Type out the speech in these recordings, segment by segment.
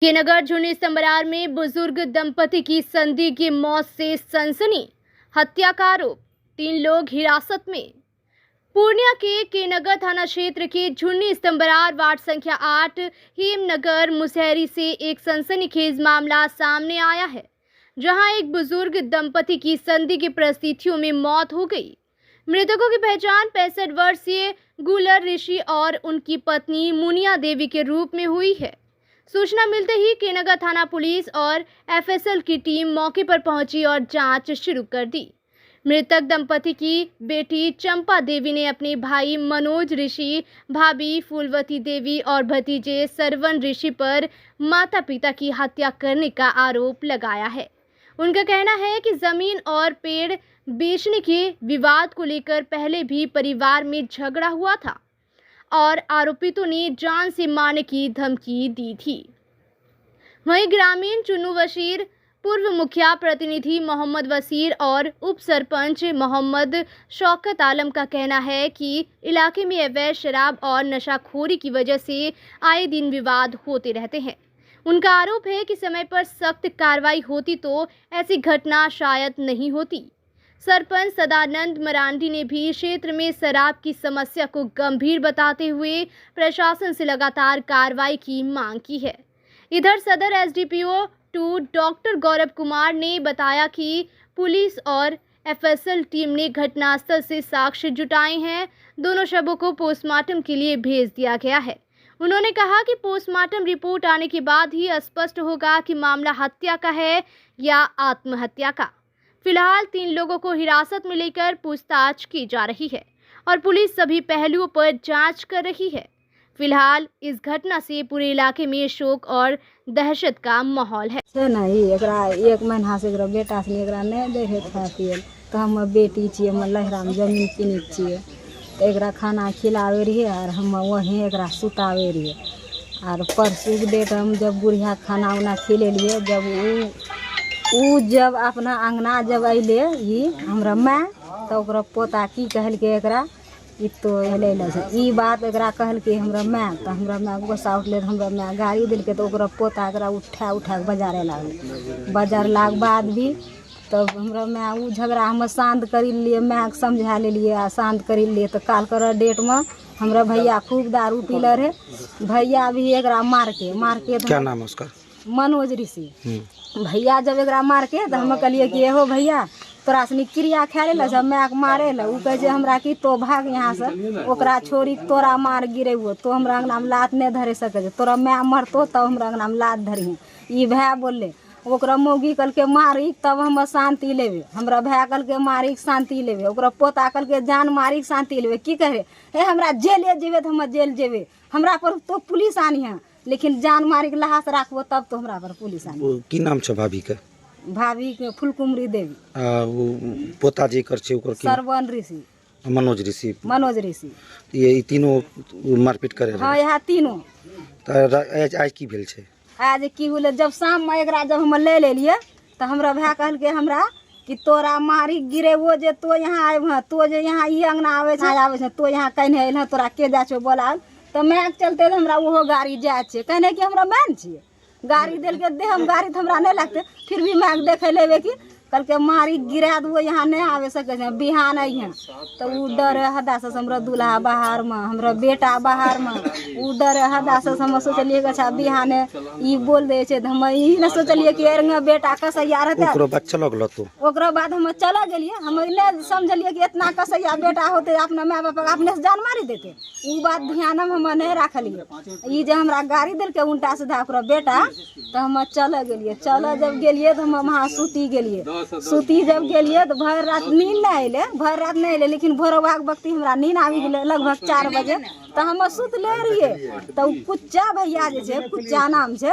के नगर झुनी स्तंबरार में बुजुर्ग दंपति की संदिग्ध की मौत से सनसनी, हत्या का आरोप, 3 लोग हिरासत में। पूर्णिया के नगर थाना क्षेत्र के झुनी स्तंबरार वार्ड संख्या 8 हेमनगर मुसहरी से एक सनसनीखेज मामला सामने आया है, जहां एक बुजुर्ग दंपति की संदिग्ध परिस्थितियों में मौत हो गई। मृतकों की पहचान 65 वर्षीय गुलर ऋषि और उनकी पत्नी मुनिया देवी के रूप में हुई है। सूचना मिलते ही के नगर थाना पुलिस और एफएसएल की टीम मौके पर पहुंची और जांच शुरू कर दी। मृतक दंपति की बेटी चंपा देवी ने अपने भाई मनोज ऋषि, भाभी फूलवती देवी और भतीजे सरवन ऋषि पर माता पिता की हत्या करने का आरोप लगाया है। उनका कहना है कि जमीन और पेड़ बेचने के विवाद को लेकर पहले भी परिवार में झगड़ा हुआ था और आरोपितों ने जान से मारने की धमकी दी थी। वहीं ग्रामीण चुन्नू वशीर, पूर्व मुखिया प्रतिनिधि मोहम्मद वसीर और उप सरपंच मोहम्मद शौकत आलम का कहना है कि इलाके में अवैध शराब और नशाखोरी की वजह से आए दिन विवाद होते रहते हैं। उनका आरोप है कि समय पर सख्त कार्रवाई होती तो ऐसी घटना शायद नहीं होती। सरपंच सदानंद मरांडी ने भी क्षेत्र में शराब की समस्या को गंभीर बताते हुए प्रशासन से लगातार कार्रवाई की मांग की है। इधर सदर एसडीपीओ 2 डॉक्टर गौरव कुमार ने बताया कि पुलिस और एफएसएल टीम ने घटनास्थल से साक्ष्य जुटाए हैं। दोनों शवों को पोस्टमार्टम के लिए भेज दिया गया है। उन्होंने कहा कि पोस्टमार्टम रिपोर्ट आने के बाद ही स्पष्ट होगा कि मामला हत्या का है या आत्महत्या का। फिलहाल 3 लोगों को हिरासत में लेकर पूछताछ की जा रही है और पुलिस सभी पहलुओं पर जांच कर रही है। फिलहाल इस घटना से पूरे इलाके में शोक और दहशत का माहौल है। एक महीना से बेटा से नहीं दे खातिर तो हम बेटी छे लहरा में जमीन किने छे तो एक खाना खिलावे रही और हम वहीं एक सुतावे रही और परसू डेट हम जब बुढ़िया खाना उना खिले लिए जब अपना अंगना जब अले हमरा माँ तो ओकरा पोता की कहल के एकरा तो अले ई बात एकरा कहल के हमरा माँ तो हमरा माँ गुस्सा उठले हमरा माँ गाड़ी दिलके तो ओकरा पोता एकरा उठा के बाजारे लागल। बाजार लाग बाद भी तब हमरा माँ उ झगड़ा हम शांत करी लिए, माँ के समझा लिए आ शांत करी लिए। तो काल कर डेट में हमरा भैया खूब दारू पीले रहे, भैया भी एकरा मार के क्या नाम है उसका? मनोज ऋषि। भैया जब एकरा मार के तो हम कहलिए कि हो भैया तोरा सनी क्रिया खाए ले जब माँ के मारे ले उ कहे हमरा कि तो भाग यहाँ से ओकरा छोड़ी तोरा मार गिरे हुआ तो हमरा अंगना में लात नहीं धरे सके, तोरा माँ मरतो तब हमरा अंगना में लात धरी। ई भाई बोले ओकरा मौगी कल के मारी तब हम शांति लेवे, हमरा भाई कल के मारी शांति लेवे, ओकरा पोता कल के जान मारी शांति लेवे। की कहे हे हमरा जेल जेबे तो हम जेल जेबे, हमरा पर तो पुलिस आनी है लेकिन जान मारी के लहास रखबो तब तो हमरा पर पुलिस आनी। की नाम छ भाभी के? भाभी के फुलकुमरी देवी। वो पोता जी कर छे ओकर की? सरवन ऋषि, मनोज ऋषि। मनोज ऋषि। ये तीनों मारपीट करे रहे? हाँ यहाँ तीनों। तो आज की भेल छे? आज की होले जब शाम में एकरा जब हम ले लिए तो हमरा भाई कहल के हमरा कि तोरा मारी गिरे वो जे तो यहाँ आए तो जे यहाँ ई अंगना आवे छे तो यहाँ कहीं अइल तोरा के जा छो बोलाल तो मैं चलते हमरा वो गाड़ी जाए छे कहने कि हमरा मैन छिए गाड़ी दिल के दे हम गाड़ी तो हमरा नहीं लगते फिर भी मैं देखे लेवे कि कल के मारी गिरा दो यहाँ नहीं आवे सके बिहान आई हैं तो उ डर हदा से हमरा दूल्हा बाहर में हमरा बेटा बाहर में उ डर हदा से हम सोचलिए अच्छा बिहान ई बोल दे छे हम ई न सोचलिए कि एरंगा बेटा कसैया रहता ओकरो बाद चलो गलो तो ओकरा बाद हम चला गेलिए हम नहीं समझलिए कि इतना कसैया बेटा होते अपना माँ बाप अपने से जान मारी देते उ बात ध्यान में हम नहीं रखलिए। ई जे हमरा गाड़ी दिल के उल्टा सीधा ओकरा बेटा तो हम चल गेलिए, चल जब गेलिए तो हम वहाँ सूती गेलिए, सूती जब गेलिए तो भर रात नींद नहीं अइले, भर रात नहीं अइले लेकिन भोरवा के वक्त हमरा नींद आबि गेले लगभग 4 बजे तो हम सुत ले रहिए तो कुच्चा भैया जे छे कुच्चा नाम छे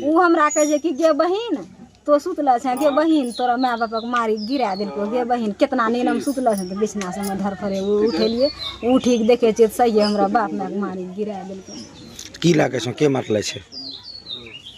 उ हमरा कहे कि गे बहिन तो सुतल छे गे बहिन तोरा माँ बाप के मारी गिरा दिलको गे बहिन कितना नींद में सुतल छे तो बिछना से धर फरे उठेलिए उठी के देखे छे सही हमरा बाप माँ के मारी गिरा दिलको। की लागे छे के मारले छे?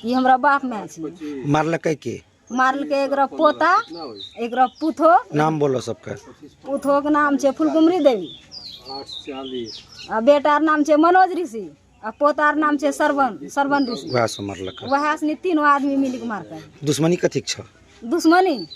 ई हमरा बाप माँ छे। मारलकै के? मारल के एकरा पोता एकरा पुथो। नाम बोलो सबका। पुथो के नाम छे फुलकुमरी देवी आ बेटार नाम छे मनोज ऋषि। आ पोतार नाम छे सरवन ऋषि। वह से मारलक। वह से तीनों आदमी मिल के मारता है। दुश्मनी कथी छ? दुश्मनी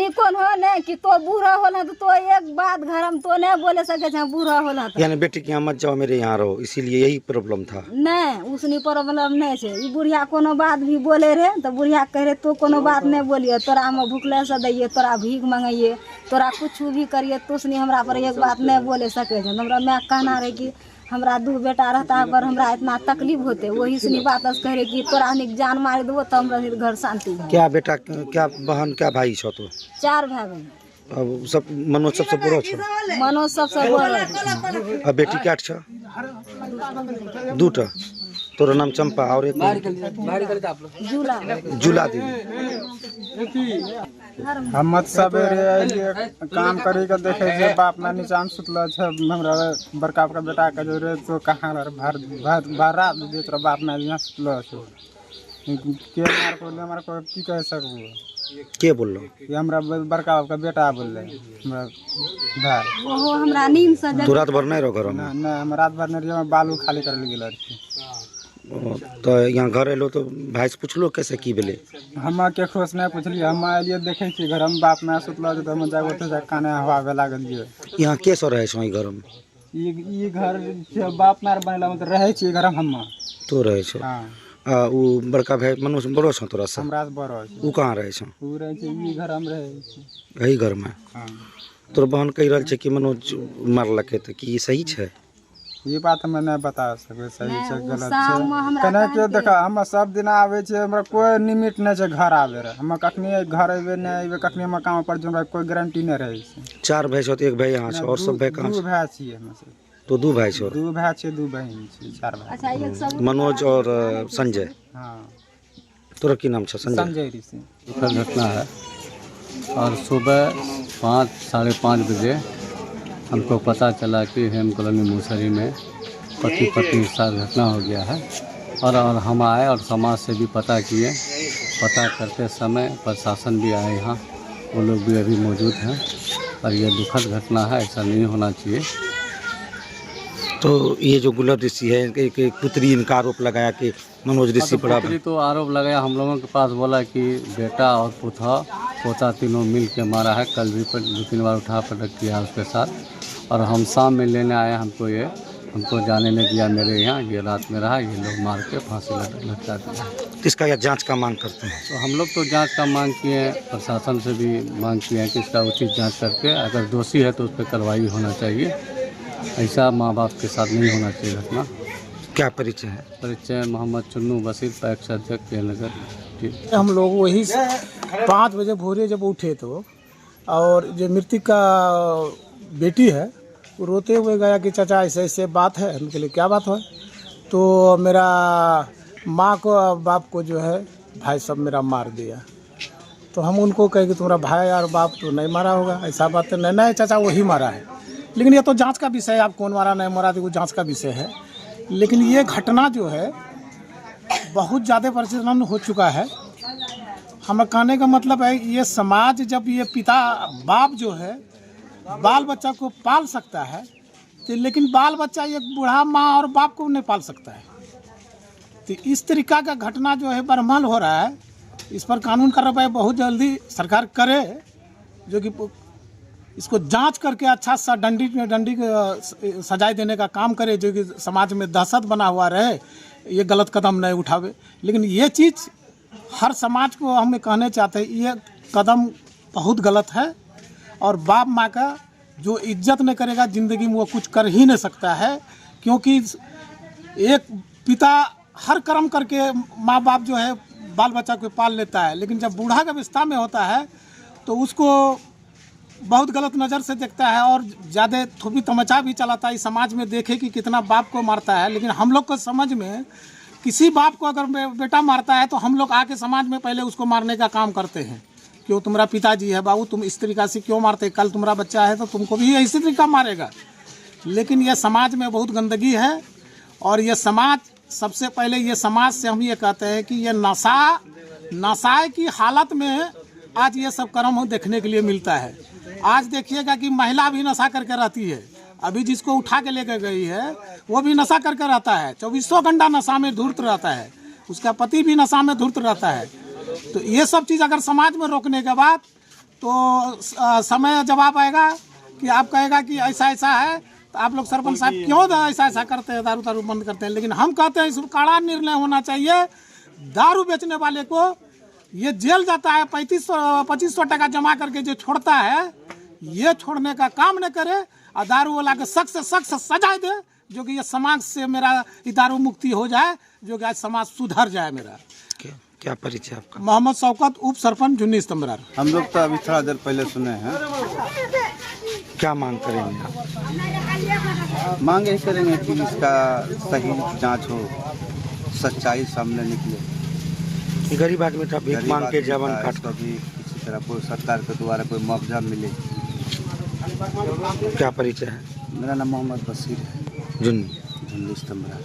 कौन हो ने कि तो बूढ़ा होला तो एक बात घर हम तो नहीं बोले सके छे बूढ़ा होला तो। यानी बेटी के यहाँ मत जाओ, मेरे यहाँ रहो, इसीलिए यही प्रॉब्लम था। नहीं उसनी प्रॉब्लम नहीं छे। ई बुढ़िया कोनो बात भी बोले रहे तो बुढ़िया कह रहे तो कोनो बात नहीं बोलिए, तोरा हम भूखले से दैये, तोरा भीख मंगाइए, तोरा कुछ भी करिए, तो उसने हमरा पर एक बात नहीं बोले सके छे। हमरा मैं कहना रहे कि हमरा 2 बेटा रहता अगर हमरा इतना तकलीफ होते, वही सुनी बात कह रहे कि तोरा निक जान मार देबो तो हमरा घर शांति है। क्या बेटा, क्या बहन, क्या भाई छो तो? 4 भाई बहन। अब सब मनोज सबसे बड़ो छो? मनोज सबसे बड़ो। अब बेटी क्या छ? 2टा। तोरा नाम चंपा और एक जुला देवी। हम सवेरे अलिए काम करे के देखे जे बाप ना नीचा सुतल छ। हमरा बड़का बड़का बेटा के जो रे तो कहां भरा दे तोरा बाप ना यहाँ सुतल छ। के मार को ले, हमरा को की कह सकबो? के बोललो? ये हमरा बड़का बाप का बेटा बोलले। हमरा भाई ओहो हमरा नींद से तू रात भर नहीं रहो घर में? ना हम रात भर नहीं रहो, बालू खाली कर गेल छी। तो यहाँ घर एलो तो भाई से पूछलो कैसे की भेले? हम के खोस नहीं पूछलिए। हम अलिए देखे छी घर में बाप ना सुतल तो हम जागो तो काने हवा वे लागलिए। यहाँ के सो रहे छो घर में? ई घर जे बाप ना बनेला में रहे छी घर में हम। तो रहे छो? हां। वो बड़का भाई मनोज बड़ो छो तोरा से? हमरा से बड़ो छी। वो कहाँ रहे छो? वो रहे छी ई घर में रहे छी। यही घर में? हां। तोर बहन कह रहल छे कि मनोज मारलके, तो कि सही छे? ये बात हम नहीं बता सके सही छे गलत शाम छे। कने के देखा हम सब दिन आवे छे, हमरा कोई लिमिट नहीं छे घर आवे रे। हम कखनी घर आवे नहीं आवे, कखनी हम काम पर हमरा कोई गारंटी नहीं रहे छे। 4 भाई छो तो 1 भाई यहाँ छो और सब भाई कहाँ? 2 भाई छी हम से। तो 2 भाई छो? 2 भाई छे, 2 बहन छी, 4 भाई। अच्छा एक सब मनोज और संजय। हां। तोरा की नाम छे? संजय ऋषि। दुखद घटना है और सुबह 5 साढ़े 5 बजे हमको पता चला कि हेम कॉलोनी मूसरी में पति पत्नी के साथ घटना हो गया है। और हम आए और समाज से भी पता किए। पता करते समय प्रशासन भी आए यहाँ, वो लोग भी अभी मौजूद हैं। और ये दुखद घटना है, ऐसा नहीं होना चाहिए। तो ये जो गुलर ऋषि है, एक पुत्री इनका आरोप लगाया कि मनोज ऋषि पर पुत्री तो आरोप लगाया, हम लोगों के पास बोला कि बेटा और पोता तीनों मिल के मारा है। कल भी 2-3 बार उठा पटक किया उसके साथ। और हम शाम में लेने आए, हमको जाने नहीं दिया मेरे यहाँ। ये रात में रहा, ये लोग मार के फांसी लटका दिया। इसका या जांच का मांग करते हैं? तो हम लोग तो जांच का मांग किए हैं, प्रशासन से भी मांग किए हैं कि इसका उचित जांच करके अगर दोषी है तो उस पर कार्रवाई होना चाहिए। ऐसा माँ बाप के साथ नहीं होना चाहिए घटना। क्या परिचय है? परिचय मोहम्मद चुन्नू बशीर, पैक्स अध्यक्ष केनगर। हम लोग वही 5 बजे भोरे जब उठे तो, और जो मृतक का बेटी है वो रोते हुए गया कि चाचा ऐसे ऐसे बात है। उनके लिए क्या बात है? तो मेरा माँ को बाप को जो है भाई सब मेरा मार दिया। तो हम उनको कहे कि तुम्हारा भाई और बाप तो नहीं मारा होगा, ऐसा बात नहीं। नहीं चाचा वही मारा है, लेकिन ये तो जांच का विषय है। आप कौन मारा नहीं मारा तो वो जांच का विषय है। लेकिन ये घटना जो है बहुत ज़्यादा प्रचलन हो चुका है। हमें कहने का मतलब है ये समाज, जब ये पिता बाप जो है बाल बच्चा को पाल सकता है, तो लेकिन बाल बच्चा एक बूढ़ा माँ और बाप को नहीं पाल सकता है। तो इस तरीका का घटना जो है बरमल हो रहा है, इस पर कानून कार्रवाई बहुत जल्दी सरकार करे, जो कि इसको जांच करके अच्छा सा दंडी सजाए देने का काम करे, जो कि समाज में दहशत बना हुआ रहे, ये गलत कदम नहीं उठावे। लेकिन ये चीज़ हर समाज को हमें कहने चाहते हैं, ये कदम बहुत गलत है। और बाप माँ का जो इज्जत नहीं करेगा ज़िंदगी में वो कुछ कर ही नहीं सकता है। क्योंकि एक पिता हर कर्म करके माँ बाप जो है बाल बच्चा को पाल लेता है, लेकिन जब बूढ़ा का अवस्था में होता है तो उसको बहुत गलत नज़र से देखता है और ज़्यादा थोपी तमचा भी चलाता है। समाज में देखे कि कितना बाप को मारता है। लेकिन हम लोग को समझ में किसी बाप को अगर बेटा मारता है तो हम लोग आके समाज में पहले उसको मारने का काम करते हैं। क्यों तुम्हारा पिताजी है बाबू, तुम इस तरीक़ा से क्यों मारते? कल तुम्हारा बच्चा है तो तुमको भी इसी तरीका मारेगा। लेकिन यह समाज में बहुत गंदगी है। और ये समाज, सबसे पहले ये समाज से हम ये कहते हैं कि ये नशा की हालत में आज ये सब कर्म देखने के लिए मिलता है। आज देखिएगा कि महिला भी नशा करके रहती है अभी जिसको उठा के लेकर गई है वो भी नशा करके रहता है, 2400 घंटा नशा में धूर्त रहता है, उसका पति भी नशा में धूर्त रहता है। तो ये सब चीज़ अगर समाज में रोकने के बाद तो समय जवाब आएगा कि आप कहेगा कि ऐसा ऐसा है, तो आप लोग सरपंच साहब क्यों ऐसा ऐसा करते हैं, दारू तारू बंद करते हैं। लेकिन हम कहते हैं इस कड़ा निर्णय होना चाहिए। दारू बेचने वाले को ये जेल जाता है, 2500 टका जमा करके जो छोड़ता है, ये छोड़ने का काम न करे और दारू वाला के सख्त से सख्त सजा दे, जो कि ये समाज से मेरा ये दारू मुक्ति हो जाए, जो कि आज समाज सुधर जाए। मेरा क्या परिचय आपका? मोहम्मद शौकत, उप सरपंच झुन्नी स्तंभरार। हम लोग तो अभी थोड़ा देर पहले सुने हैं। क्या मांग करेंगे आप? मांग यही करेंगे कि इसका सही जांच हो, सच्चाई सामने निकले। गरीब आदमी था, भीख मांग के जवान काट इसको भी किसी तरह कोई सरकार के द्वारा कोई मुआवजा मिले। क्या परिचय है? मेरा नाम मोहम्मद बशीर है, झुन्नी स्तंभरार।